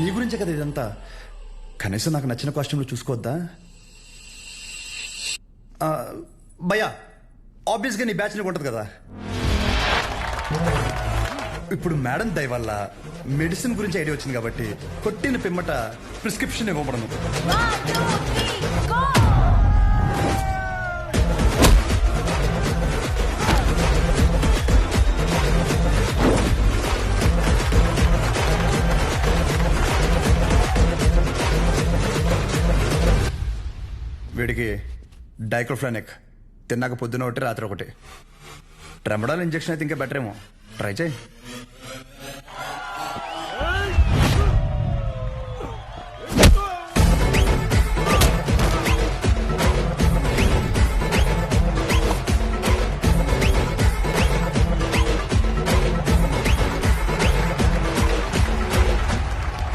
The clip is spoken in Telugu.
నీ గురించే కదా ఇదంతా. కనీసం నాకు నచ్చిన కాస్ట్యూమ్లో చూసుకోవద్దా? భయ్యా, ఆబ్వియస్గా నీ బ్యాచ్ నీకు ఉంటుంది కదా. ఇప్పుడు మేడం దయ వల్ల మెడిసిన్ గురించి ఐడియా వచ్చింది కాబట్టి కొట్టిన పిమ్మట ప్రిస్క్రిప్షన్ ఇవ్వబడను. వీడికి డైక్లోఫెనాక్ తిన్నాక పొద్దున ఒకటి రాత్రి ఒకటి. ట్రెమడాల్ ఇంజెక్షన్ అయితే ఇంకా బెటర్ ఏమో, ట్రై చేయి.